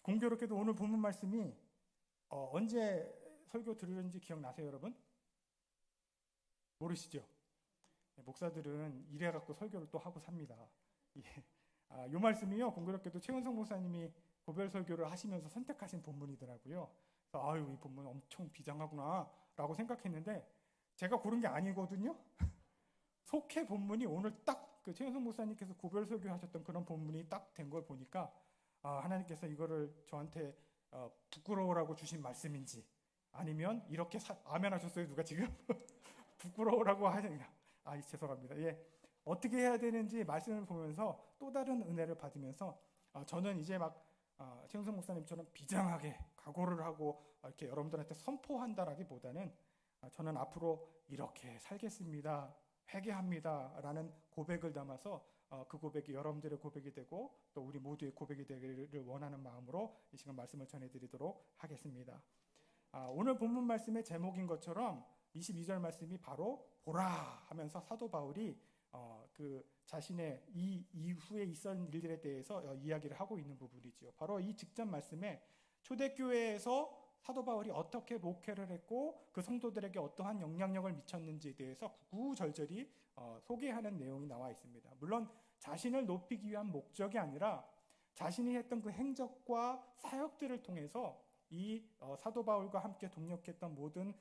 공교롭게도 오늘 본문 말씀이 언제 설교 들으는지 기억나세요, 여러분? 모르시죠? 목사들은 이래갖고 설교를 또 하고 삽니다. 예. 이 말씀이요, 공교롭게도 최은성 목사님이 고별 설교를 하시면서 선택하신 본문이더라고요. 그래서 아유, 이 본문 엄청 비장하구나라고 생각했는데 제가 고른 게 아니거든요. 속해 본문이 오늘 딱 그 최은성 목사님께서 고별 설교하셨던 그런 본문이 딱 된 걸 보니까 하나님께서 이거를 저한테 부끄러워라고 주신 말씀인지 아니면 이렇게 아멘 하셨어요, 누가 지금? 부끄러워라고 하시냐? 죄송합니다. 예, 어떻게 해야 되는지 말씀을 보면서 또 다른 은혜를 받으면서 저는 이제 막 최은성 목사님처럼 비장하게 각오를 하고 이렇게 여러분들한테 선포한다라기보다는 저는 앞으로 이렇게 살겠습니다, 회개합니다라는 고백을 담아서 그 고백이 여러분들의 고백이 되고 또 우리 모두의 고백이 되기를 원하는 마음으로 이 시간 말씀을 전해드리도록 하겠습니다. 오늘 본문 말씀의 제목인 것처럼 22절 말씀이 바로 보라 하면서 사도 바울이 그 자신의 이 이후에 있었던 일들에 대해서 이야기를 하고 있는 부분이죠. 바로 이 직전 말씀에 초대교회에서 사도 바울이 어떻게 목회를 했고 그 성도들에게 어떠한 영향력을 미쳤는지에 대해서 구구절절히 소개하는 내용이 나와 있습니다. 물론 자신을 높이기 위한 목적이 아니라 자신이 했던 그 행적과 사역들을 통해서 이 사도 바울과 함께 동역했던 모든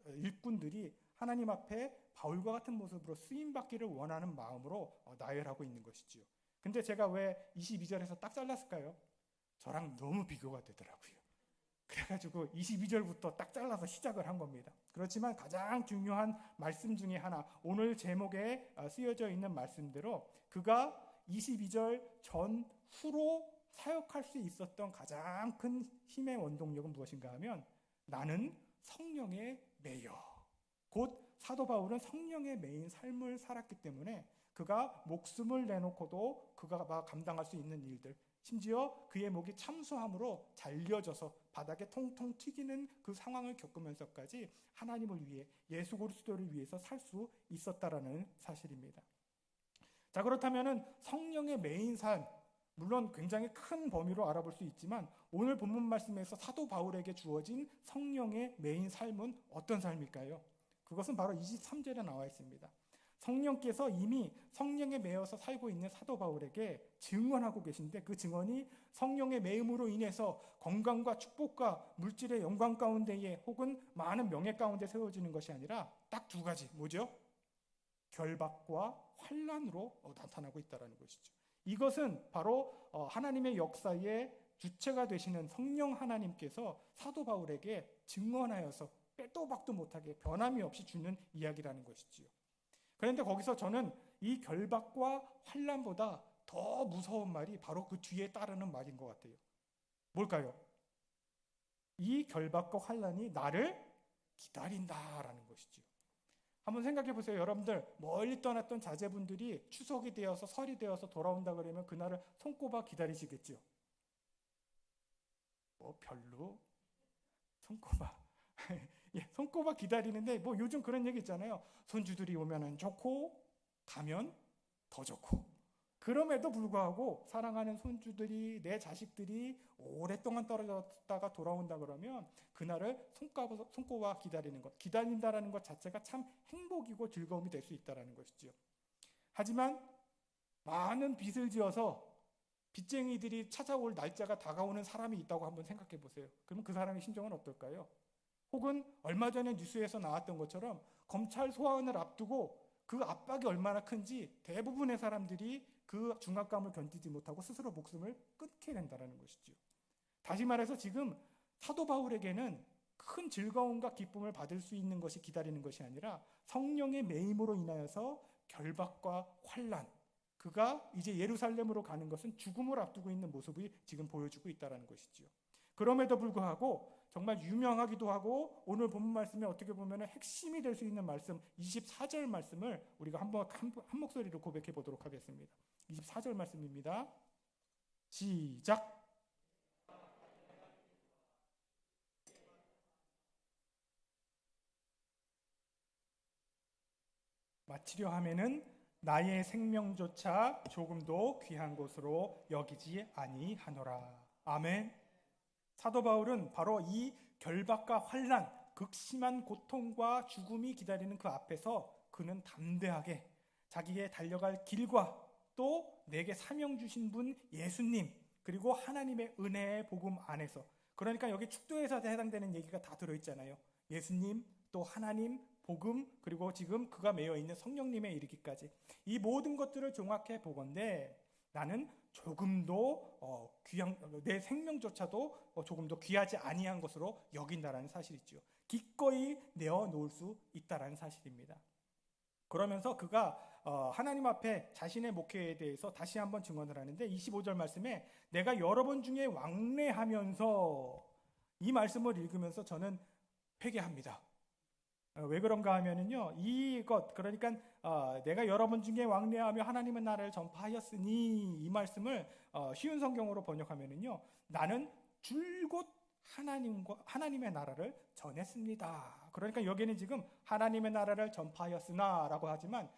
일꾼들이 하나님 앞에 바울과 같은 모습으로 쓰임받기를 원하는 마음으로 나열하고 있는 것이지요. 근데 제가 왜 22절에서 딱 잘랐을까요? 저랑 너무 비교가 되더라고요. 그래가지고 22절부터 딱 잘라서 시작을 한 겁니다. 그렇지만 가장 중요한 말씀 중에 하나, 오늘 제목에 쓰여져 있는 말씀대로 그가 22절 전후로 사역할 수 있었던 가장 큰 힘의 원동력은 무엇인가 하면 나는 성령에 매여, 곧 사도 바울은 성령에 매인 삶을 살았기 때문에 그가 목숨을 내놓고도 그가 감당할 수 있는 일들, 심지어 그의 목이 참수함으로 잘려져서 바닥에 통통 튀기는 그 상황을 겪으면서까지 하나님을 위해 예수 그리스도를 위해서 살 수 있었다라는 사실입니다. 자, 그렇다면은 성령의 매인 삶, 물론 굉장히 큰 범위로 알아볼 수 있지만 오늘 본문 말씀에서 사도 바울에게 주어진 성령의 매인 삶은 어떤 삶일까요? 그것은 바로 23절에 나와 있습니다. 성령께서 이미 성령에 매여서 살고 있는 사도 바울에게 증언하고 계신데 그 증언이 성령의 매임으로 인해서 건강과 축복과 물질의 영광 가운데에 혹은 많은 명예 가운데 세워지는 것이 아니라 딱 두 가지, 뭐죠? 결박과 환난으로 나타나고 있다는 것이죠. 이것은 바로 하나님의 역사의 주체가 되시는 성령 하나님께서 사도 바울에게 증언하여서 빼도 박도 못하게 변함이 없이 주는 이야기라는 것이지요. 그런데 거기서 저는 이 결박과 환난보다 더 무서운 말이 바로 그 뒤에 따르는 말인 것 같아요. 뭘까요? 이 결박과 환난이 나를 기다린다라는 것이죠. 한번 생각해 보세요. 여러분들 멀리 떠났던 자제분들이 추석이 되어서 설이 되어서 돌아온다 그러면 그날을 손꼽아 기다리시겠죠. 별로 손꼽아 예, 손꼽아 기다리는데 요즘 그런 얘기 있잖아요. 손주들이 오면은 좋고 가면 더 좋고. 그럼에도 불구하고 사랑하는 손주들이, 내 자식들이 오랫동안 떨어졌다가 돌아온다 그러면 그날을 손꼽아 기다리는 것, 기다린다라는 것 자체가 참 행복이고 즐거움이 될 수 있다는 것이죠. 하지만 많은 빚을 지어서 빚쟁이들이 찾아올 날짜가 다가오는 사람이 있다고 한번 생각해 보세요. 그러면 그 사람의 심정은 어떨까요? 혹은 얼마 전에 뉴스에서 나왔던 것처럼 검찰 소환을 앞두고 그 압박이 얼마나 큰지 대부분의 사람들이 그 중압감을 견디지 못하고 스스로 목숨을 끊게 된다는 것이죠. 다시 말해서 지금 사도 바울에게는 큰 즐거움과 기쁨을 받을 수 있는 것이 기다리는 것이 아니라 성령의 매임으로 인하여서 결박과 환난, 그가 이제 예루살렘으로 가는 것은 죽음을 앞두고 있는 모습이 지금 보여주고 있다는 것이죠. 그럼에도 불구하고 정말 유명하기도 하고 오늘 본문 말씀에 어떻게 보면 핵심이 될 수 있는 말씀 24절 말씀을 우리가 한 목소리로 고백해 보도록 하겠습니다. 24절 말씀입니다. 시작. 마치려 하면은 나의 생명조차 조금도 귀한 것으로 여기지 아니하노라. 아멘. 사도 바울은 바로 이 결박과 환난, 극심한 고통과 죽음이 기다리는 그 앞에서 그는 담대하게 자기의 달려갈 길과 또 내게 사명 주신 분 예수님, 그리고 하나님의 은혜의 복음 안에서, 그러니까 여기 축도에서 해당되는 얘기가 다 들어있잖아요. 예수님, 또 하나님, 복음, 그리고 지금 그가 매여 있는 성령님에 이르기까지 이 모든 것들을 종합해 보건대 나는 조금도 내 생명조차도 조금도 귀하지 아니한 것으로 여긴다라는 사실이죠. 기꺼이 내어 놓을 수 있다라는 사실입니다. 그러면서 그가 하나님 앞에 자신의 목회에 대해서 다시 한번 증언을 하는데 25절 말씀에 내가 여러 번 중에 왕래하면서, 이 말씀을 읽으면서 저는 회개합니다. 왜 그런가 하면은요, 이것, 그러니까 내가 여러 번 중에 왕래하며 하나님의 나라를 전파하였으니, 이 말씀을 쉬운 성경으로 번역하면은요, 나는 줄곧 하나님의 나라를 전했습니다. 그러니까 여기는 지금 하나님의 나라를 전파하였으나라고 하지만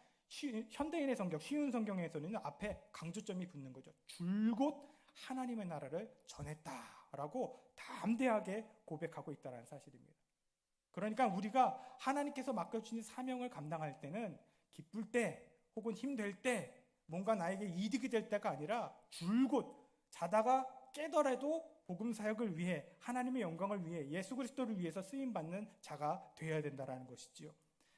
현대인의 성경, 쉬운 성경에서는 앞에 강조점이 붙는 거죠. 줄곧 하나님의 나라를 전했다라고 담대하게 고백하고 있다는 사실입니다. 그러니까 우리가 하나님께서 맡겨주신 사명을 감당할 때는 기쁠 때 혹은 힘들 때 뭔가 나에게 이득이 될 때가 아니라 줄곧 자다가 깨더라도 복음 사역을 위해, 하나님의 영광을 위해, 예수 그리스도를 위해서 쓰임받는 자가 되어야 된다는 것이지요.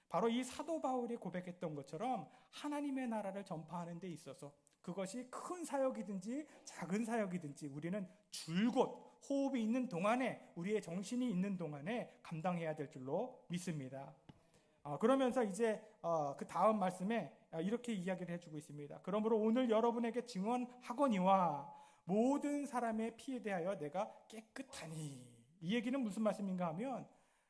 바로 이 사도 바울이 고백했던 것처럼 하나님의 나라를 전파하는 데 있어서 그것이 큰 사역이든지 작은 사역이든지 우리는 줄곧 호흡이 있는 동안에, 우리의 정신이 있는 동안에 감당해야 될 줄로 믿습니다. 그러면서 이제 그 다음 말씀에 이렇게 이야기를 해주고 있습니다. 그러므로 오늘 여러분에게 증언하거니와 모든 사람의 피에 대하여 내가 깨끗하니. 이 얘기는 무슨 말씀인가 하면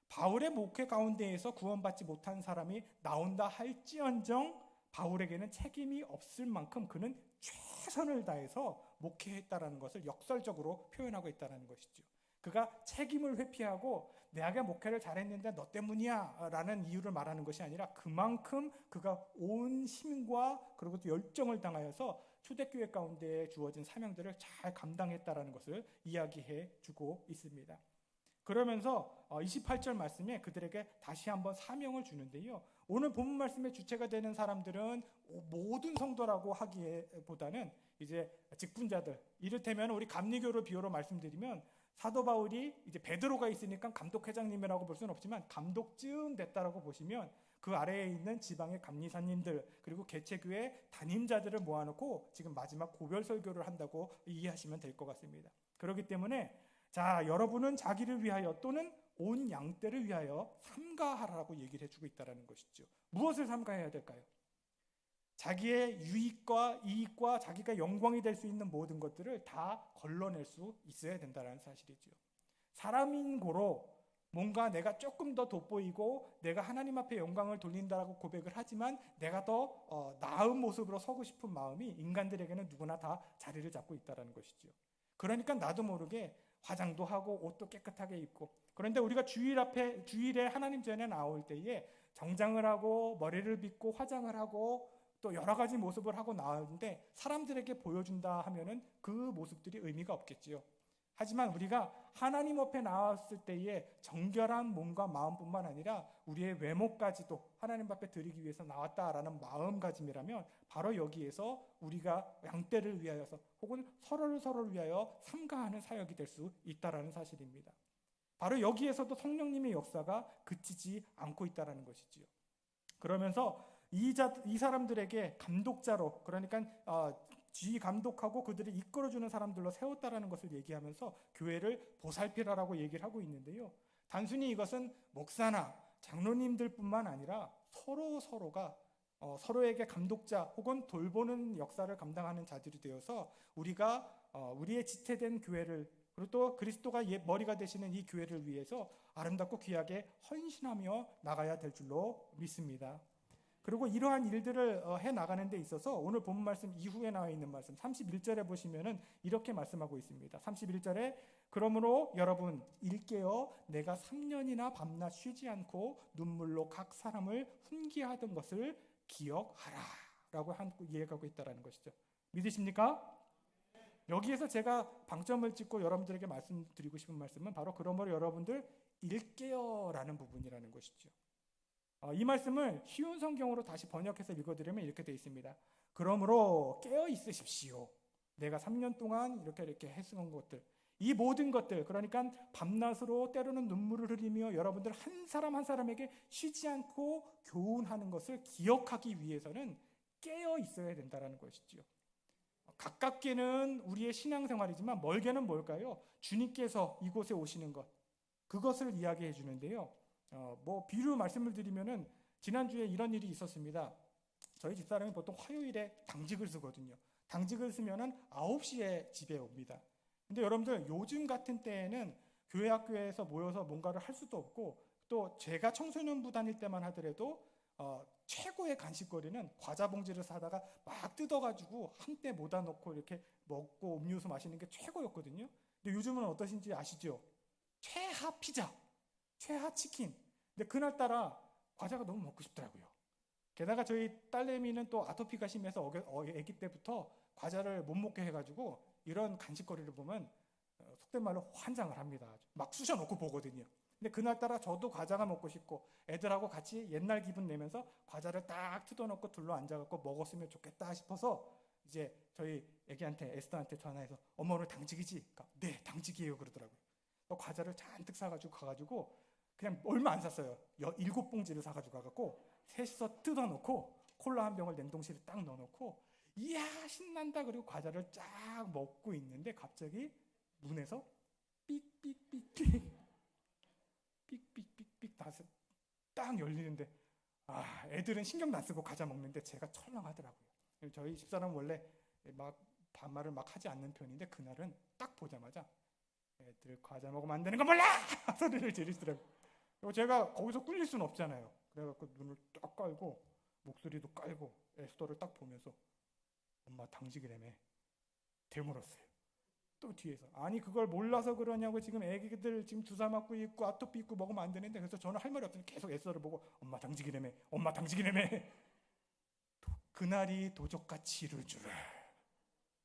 바울의 목회 가운데에서 구원받지 못한 사람이 나온다 할지언정 바울에게는 책임이 없을 만큼 그는 최선을 다해서 목회했다라는 것을 역설적으로 표현하고 있다는 것이죠. 그가 책임을 회피하고 내가 목회를 잘했는데 너 때문이야 라는 이유를 말하는 것이 아니라 그만큼 그가 온 힘과 그리고 또 열정을 당하여서 초대교회 가운데 주어진 사명들을 잘 감당했다라는 것을 이야기해 주고 있습니다. 그러면서 28절 말씀에 그들에게 다시 한번 사명을 주는데요. 오늘 본문 말씀의 주체가 되는 사람들은 모든 성도라고 하기보다는 이제 직분자들, 이를테면 우리 감리교를 비유로 말씀드리면 사도 바울이 이제 베드로가 있으니까 감독회장님이라고 볼 수는 없지만 감독쯤 됐다라고 보시면 그 아래에 있는 지방의 감리사님들 그리고 개체교회 담임자들을 모아놓고 지금 마지막 고별 설교를 한다고 이해하시면 될 것 같습니다. 그렇기 때문에 자, 여러분은 자기를 위하여 또는 온 양떼를 위하여 삼가하라고 얘기를 해주고 있다는 것이죠. 무엇을 삼가해야 될까요? 자기의 유익과 이익과 자기가 영광이 될 수 있는 모든 것들을 다 걸러낼 수 있어야 된다는 사실이죠. 사람인 고로 뭔가 내가 조금 더 돋보이고 내가 하나님 앞에 영광을 돌린다라고 고백을 하지만 내가 더 나은 모습으로 서고 싶은 마음이 인간들에게는 누구나 다 자리를 잡고 있다는 것이죠. 그러니까 나도 모르게 화장도 하고 옷도 깨끗하게 입고, 그런데 우리가 주일에 하나님 전에 나올 때에 정장을 하고 머리를 빗고 화장을 하고 또 여러 가지 모습을 하고 나오는데 사람들에게 보여준다 하면은 그 모습들이 의미가 없겠지요. 하지만 우리가 하나님 앞에 나왔을 때에 정결한 몸과 마음뿐만 아니라 우리의 외모까지도 하나님 앞에 드리기 위해서 나왔다라는 마음가짐이라면 바로 여기에서 우리가 양떼를 위하여서 혹은 서로를 위하여 삼가하는 사역이 될 수 있다라는 사실입니다. 바로 여기에서도 성령님의 역사가 그치지 않고 있다라는 것이지요. 그러면서 이 사람들에게 감독자로, 그러니까 지휘 감독하고 그들을 이끌어주는 사람들로 세웠다라는 것을 얘기하면서 교회를 보살피라라고 얘기를 하고 있는데요. 단순히 이것은 목사나 장로님들뿐만 아니라 서로가 서로에게 감독자 혹은 돌보는 역사를 감당하는 자들이 되어서 우리가 우리의 지체된 교회를, 그리고 또 그리스도가 머리가 되시는 이 교회를 위해서 아름답고 귀하게 헌신하며 나가야 될 줄로 믿습니다. 그리고 이러한 일들을 해나가는 데 있어서 오늘 본문 말씀 이후에 나와 있는 말씀 31절에 보시면은 이렇게 말씀하고 있습니다. 31절에 그러므로 여러분 일깨어 내가 3년이나 밤낮 쉬지 않고 눈물로 각 사람을 훈계하던 것을 기억하라 라고 이야기하고 있다는 것이죠. 믿으십니까? 여기에서 제가 방점을 찍고 여러분들에게 말씀드리고 싶은 말씀은 바로 그러므로 여러분들 일깨어라는 부분이라는 것이죠. 이 말씀을 쉬운 성경으로 다시 번역해서 읽어드리면 이렇게 되어 있습니다. 그러므로 깨어 있으십시오. 내가 3년 동안 이렇게 해석한 것들, 이 모든 것들, 그러니까 밤낮으로 때로는 눈물을 흘리며 여러분들 한 사람 한 사람에게 쉬지 않고 교훈하는 것을 기억하기 위해서는 깨어 있어야 된다는 것이죠. 가깝게는 우리의 신앙생활이지만 멀게는 뭘까요? 주님께서 이곳에 오시는 것, 그것을 이야기해 주는데요. 비유 말씀을 드리면은 지난주에 이런 일이 있었습니다. 저희 집사람이 보통 화요일에 당직을 쓰거든요. 당직을 쓰면은 9시에 집에 옵니다. 근데 여러분들 요즘 같은 때에는 교회 학교에서 모여서 뭔가를 할 수도 없고, 또 제가 청소년부 다닐 때만 하더라도 최고의 간식거리는 과자 봉지를 사다가 막 뜯어가지고 한때 모다 넣고 이렇게 먹고 음료수 마시는 게 최고였거든요. 근데 요즘은 어떠신지 아시죠? 최하 피자, 최하 치킨. 근데 그날따라 과자가 너무 먹고 싶더라고요. 게다가 저희 딸내미는 또 아토피가 심해서 아기 때부터 과자를 못 먹게 해가지고 이런 간식거리를 보면 속된 말로 환장을 합니다. 막 쑤셔놓고 보거든요. 근데 그날따라 저도 과자가 먹고 싶고 애들하고 같이 옛날 기분 내면서 과자를 딱 뜯어놓고 둘러 앉아갖고 먹었으면 좋겠다 싶어서 이제 저희 애기한테 에스더한테 전화해서 엄마 오늘 당직이지? 그러니까 네 당직이에요 그러더라고요. 과자를 잔뜩 사가지고 가가지고 그냥 얼마 안 샀어요. 7봉지를 사가지고 가갖고 셋이서 뜯어놓고 콜라 한 병을 냉동실에 딱 넣어놓고 이야 신난다 그리고 과자를 쫙 먹고 있는데 갑자기 문에서 삑삑삑삑 삑삑삑삑 딱 열리는데 애들은 신경도 안 쓰고 과자 먹는데 제가 철렁하더라고요. 저희 집사람은 원래 막 반말을 막 하지 않는 편인데 그날은 딱 보자마자 애들 과자 먹으면 안 되는 거 몰라! 소리를 지르시더라고요. 그리고 제가 거기서 꿀릴 수는 없잖아요. 그래갖고 눈을 딱 깔고 목소리도 깔고 에스더를 딱 보면서 엄마 당직이라며 되물었어요. 또 뒤에서 아니 그걸 몰라서 그러냐고 지금 애기들 지금 주사 맞고 있고 아토피 있고 먹으면 안 되는데 그래서 저는 할 말이 없으니 계속 에스더를 보고 엄마 당직이라며 엄마 당직이라며 그날이 도적같이 이룰 줄을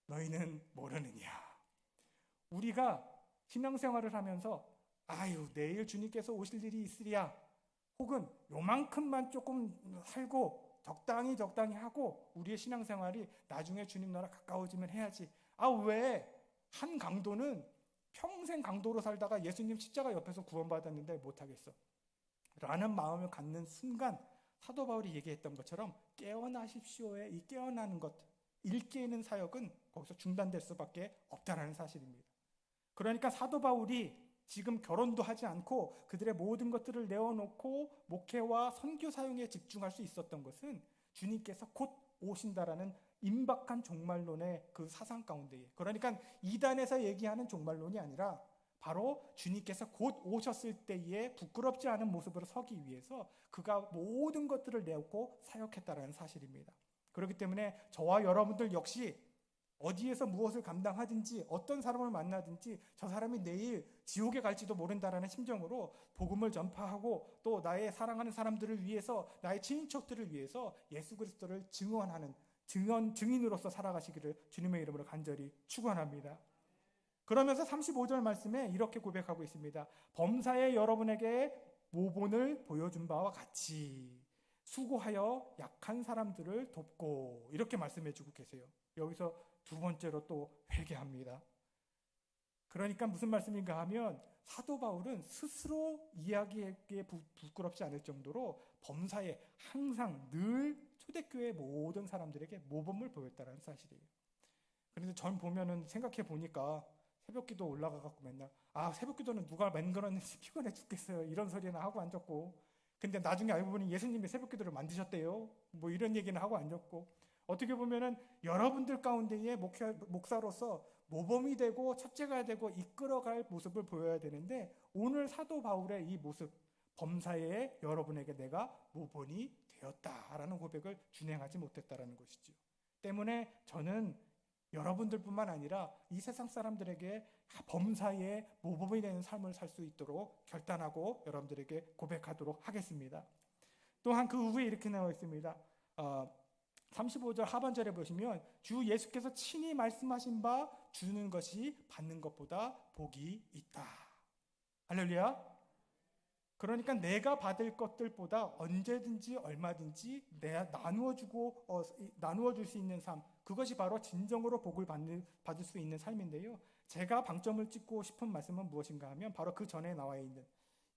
너희는 모르느냐. 우리가 신앙생활을 하면서 아유 내일 주님께서 오실 일이 있으랴 혹은 요만큼만 조금 살고 적당히 하고 우리의 신앙생활이 나중에 주님 나라 가까워지면 해야지. 왜 한 강도는 평생 강도로 살다가 예수님 십자가 옆에서 구원받았는데 못하겠어 라는 마음을 갖는 순간 사도 바울이 얘기했던 것처럼 깨어나십시오의 이 깨어나는 것, 일깨는 사역은 거기서 중단될 수밖에 없다는 사실입니다. 그러니까 사도 바울이 지금 결혼도 하지 않고 그들의 모든 것들을 내어놓고 목회와 선교 사용에 집중할 수 있었던 것은 주님께서 곧 오신다라는 임박한 종말론의 그 사상 가운데에, 그러니까 이단에서 얘기하는 종말론이 아니라 바로 주님께서 곧 오셨을 때에 부끄럽지 않은 모습으로 서기 위해서 그가 모든 것들을 내놓고 사역했다라는 사실입니다. 그렇기 때문에 저와 여러분들 역시 어디에서 무엇을 감당하든지 어떤 사람을 만나든지 저 사람이 내일 지옥에 갈지도 모른다라는 심정으로 복음을 전파하고 또 나의 사랑하는 사람들을 위해서 나의 친인척들을 위해서 예수 그리스도를 증언하는 증인으로서 살아가시기를 주님의 이름으로 간절히 축원합니다. 그러면서 35절 말씀에 이렇게 고백하고 있습니다. 범사에 여러분에게 모본을 보여준 바와 같이 수고하여 약한 사람들을 돕고 이렇게 말씀해 주고 계세요. 여기서 두 번째로 또 회개합니다. 그러니까 무슨 말씀인가 하면 사도 바울은 스스로 이야기하기에 부끄럽지 않을 정도로 범사에 항상 늘 초대교회 모든 사람들에게 모범을 보였다는 사실이에요. 그런데 전 보면은 생각해 보니까 새벽기도 올라가갖고 맨날 새벽기도는 누가 만들었는지 피곤해 죽겠어요 이런 소리나 하고 앉았고, 근데 나중에 알고 보니 예수님이 새벽기도를 만드셨대요 뭐 이런 얘기는 하고 앉았고, 어떻게 보면은 여러분들 가운데에 목사로서 모범이 되고 첫째가 되고 이끌어갈 모습을 보여야 되는데 오늘 사도 바울의 이 모습, 범사에 여러분에게 내가 모본이 되었다라는 고백을 준행하지 못했다라는 것이죠. 때문에 저는 여러분들뿐만 아니라 이 세상 사람들에게 범사에 모범이 되는 삶을 살 수 있도록 결단하고 여러분들에게 고백하도록 하겠습니다. 또한 그 후에 이렇게 나와 있습니다. 35절 하반절에 보시면 주 예수께서 친히 말씀하신 바 주는 것이 받는 것보다 복이 있다. 할렐루야. 그러니까 내가 받을 것들보다 언제든지 얼마든지 내가 나누어 줄 수 있는 삶, 그것이 바로 진정으로 복을 받을 수 있는 삶인데요. 제가 방점을 찍고 싶은 말씀은 무엇인가 하면 바로 그 전에 나와 있는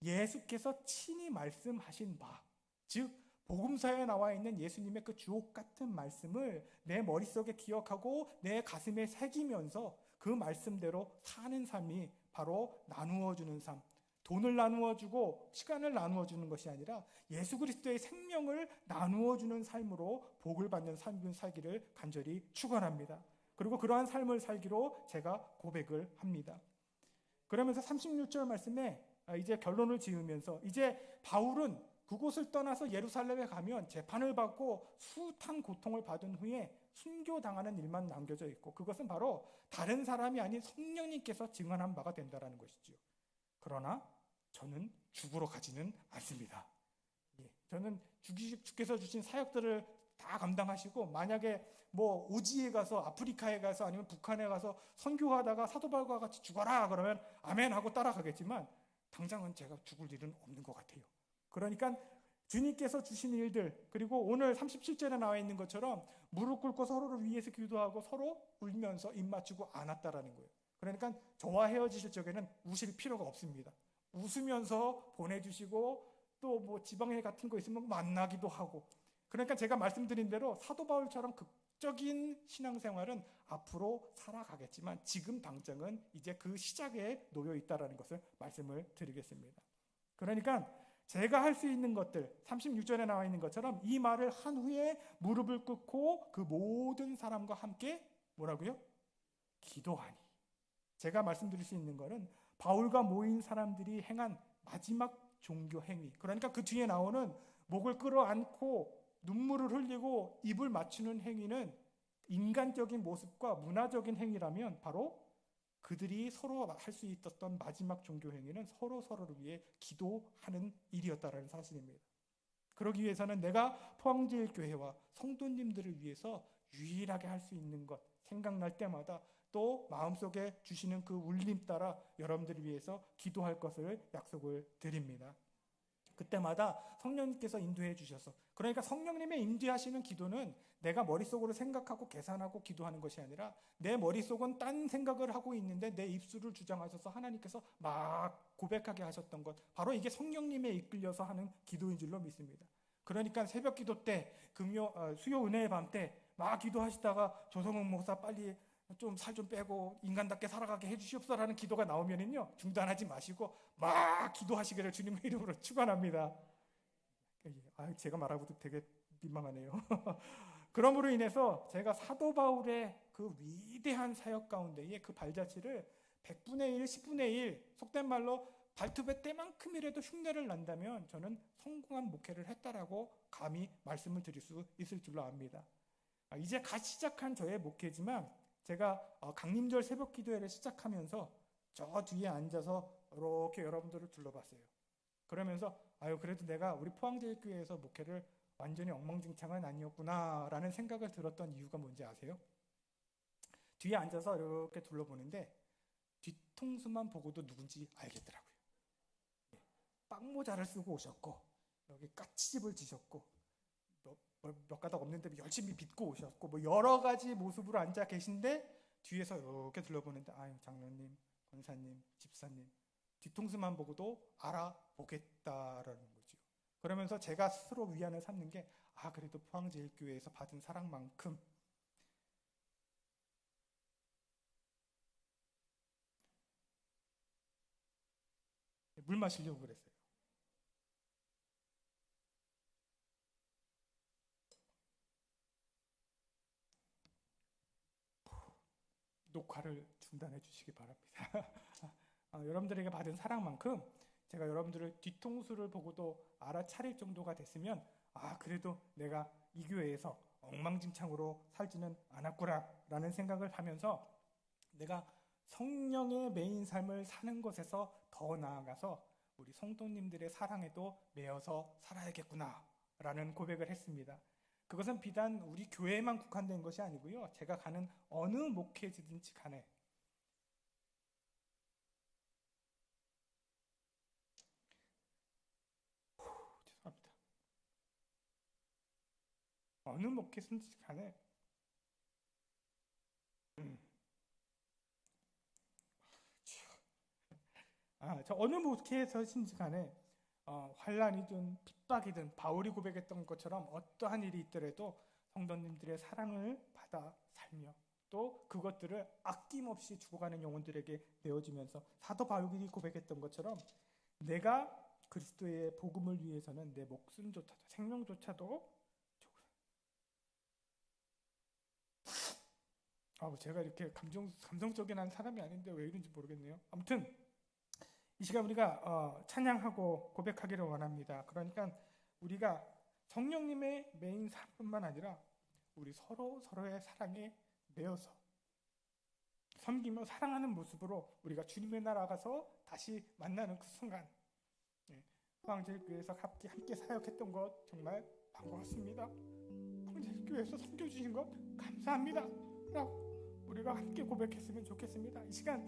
예수께서 친히 말씀하신 바, 즉 복음서에 나와 있는 예수님의 그 주옥 같은 말씀을 내 머릿속에 기억하고 내 가슴에 새기면서 그 말씀대로 사는 삶이 바로 나누어 주는 삶, 돈을 나누어 주고 시간을 나누어 주는 것이 아니라 예수 그리스도의 생명을 나누어 주는 삶으로 복을 받는 삶을 살기를 간절히 축원합니다. 그리고 그러한 삶을 살기로 제가 고백을 합니다. 그러면서 36절 말씀에 이제 결론을 지으면서 이제 바울은 그곳을 떠나서 예루살렘에 가면 재판을 받고 숱한 고통을 받은 후에 순교당하는 일만 남겨져 있고, 그것은 바로 다른 사람이 아닌 성령님께서 증언한 바가 된다는 것이죠. 그러나 저는 죽으러 가지는 않습니다. 저는 주께서 주신 사역들을 다 감당하시고, 만약에 뭐 오지에 가서 아프리카에 가서 아니면 북한에 가서 선교하다가 사도 바울과 같이 죽어라 그러면 아멘 하고 따라가겠지만 당장은 제가 죽을 일은 없는 것 같아요. 그러니까 주님께서 주신 일들, 그리고 오늘 37절에 나와 있는 것처럼 무릎 꿇고 서로를 위해서 기도하고 서로 울면서 입 맞추고 안았다라는 거예요. 그러니까 저와 헤어지실 적에는 우실 필요가 없습니다. 웃으면서 보내주시고 또 뭐 지방에 같은 거 있으면 만나기도 하고, 그러니까 제가 말씀드린 대로 사도 바울처럼 극적인 신앙생활은 앞으로 살아가겠지만 지금 당장은 이제 그 시작에 놓여 있다는 것을 말씀을 드리겠습니다. 그러니까 제가 할 수 있는 것들, 36절에 나와 있는 것처럼 이 말을 한 후에 무릎을 꿇고 그 모든 사람과 함께 뭐라고요? 기도하니. 제가 말씀드릴 수 있는 것은 바울과 모인 사람들이 행한 마지막 종교 행위, 그러니까 그 뒤에 나오는 목을 끌어안고 눈물을 흘리고 입을 맞추는 행위는 인간적인 모습과 문화적인 행위라면 바로 그들이 서로 할 수 있었던 마지막 종교 행위는 서로를 위해 기도하는 일이었다는 사실입니다. 그러기 위해서는 내가 포항제일교회와 성도님들을 위해서 유일하게 할 수 있는 것, 생각날 때마다 또 마음속에 주시는 그 울림 따라 여러분들을 위해서 기도할 것을 약속을 드립니다. 그때마다 성령님께서 인도해 주셔서, 그러니까 성령님의 인도하시는 기도는 내가 머릿속으로 생각하고 계산하고 기도하는 것이 아니라 내 머릿속은 딴 생각을 하고 있는데 내 입술을 주장하셔서 하나님께서 막 고백하게 하셨던 것, 바로 이게 성령님에 이끌려서 하는 기도인 줄로 믿습니다. 그러니까 새벽 기도 때, 수요 은혜의 밤 때 막 기도하시다가 조성은 목사 빨리 좀 살 좀 빼고 인간답게 살아가게 해주시옵소서라는 기도가 나오면은요, 중단하지 마시고 막 기도하시기를 주님의 이름으로 축원합니다. 제가 말하고도 되게 민망하네요. 그러므로 인해서 제가 사도 바울의 그 위대한 사역 가운데에 그 발자취를 100분의 1, 10분의 1, 속된 말로 발톱의 때만큼이라도 흉내를 난다면 저는 성공한 목회를 했다라고 감히 말씀을 드릴 수 있을 줄로 압니다. 이제 갓 시작한 저의 목회지만 제가 강림절 새벽 기도회를 시작하면서 저 뒤에 앉아서 이렇게 여러분들을 둘러봤어요. 그러면서 그래도 내가 우리 포항제일교회에서 목회를 완전히 엉망진창은 아니었구나 라는 생각을 들었던 이유가 뭔지 아세요? 뒤에 앉아서 이렇게 둘러보는데 뒤통수만 보고도 누군지 알겠더라고요. 빵모자를 쓰고 오셨고 여기 까치집을 지셨고 몇 가닥 없는데 열심히 빚고 오셨고 뭐 여러 가지 모습으로 앉아 계신데 뒤에서 이렇게 둘러보는데 장로님, 권사님, 집사님 뒤통수만 보고도 알아보겠다라는 거죠. 그러면서 제가 스스로 위안을 삼는 게 그래도 포항제일교회에서 받은 사랑만큼 물 마시려고 그랬어요. 녹화를 중단해 주시기 바랍니다. 여러분들에게 받은 사랑만큼 제가 여러분들을 뒤통수를 보고도 알아차릴 정도가 됐으면 그래도 내가 이 교회에서 엉망진창으로 살지는 않았구나 라는 생각을 하면서 내가 성령의 메인 삶을 사는 것에서 더 나아가서 우리 성도님들의 사랑에도 매여서 살아야겠구나 라는 고백을 했습니다. 그것은 비단 우리 교회에만 국한된 것이 아니고요. 제가 가는 어느 목회지든지 간에 죄송합니다. 어느 목회지든지 간에 저 어느 목회에서든지 간에 환란이든 핍박이든 바울이 고백했던 것처럼 어떠한 일이 있더라도 성도님들의 사랑을 받아 살며 또 그것들을 아낌없이 죽어가는 영혼들에게 내어주면서 사도 바울이 고백했던 것처럼 내가 그리스도의 복음을 위해서는 내 목숨조차도 생명조차도 제가 이렇게 감성적인 한 사람이 아닌데 왜 이런지 모르겠네요. 아무튼 이 시간 우리가 찬양하고 고백하기를 원합니다. 그러니까 우리가 성령님의 메인 사람뿐만 아니라 우리 서로의 사랑에 매여서 섬기며 사랑하는 모습으로 우리가 주님의 나라 가서 다시 만나는 그 순간, 포항제일교회에서 함께 사역했던 것 정말 반가웠습니다. 포항제일교회에서 섬겨주신 것 감사합니다 라고 우리가 함께 고백했으면 좋겠습니다. 이 시간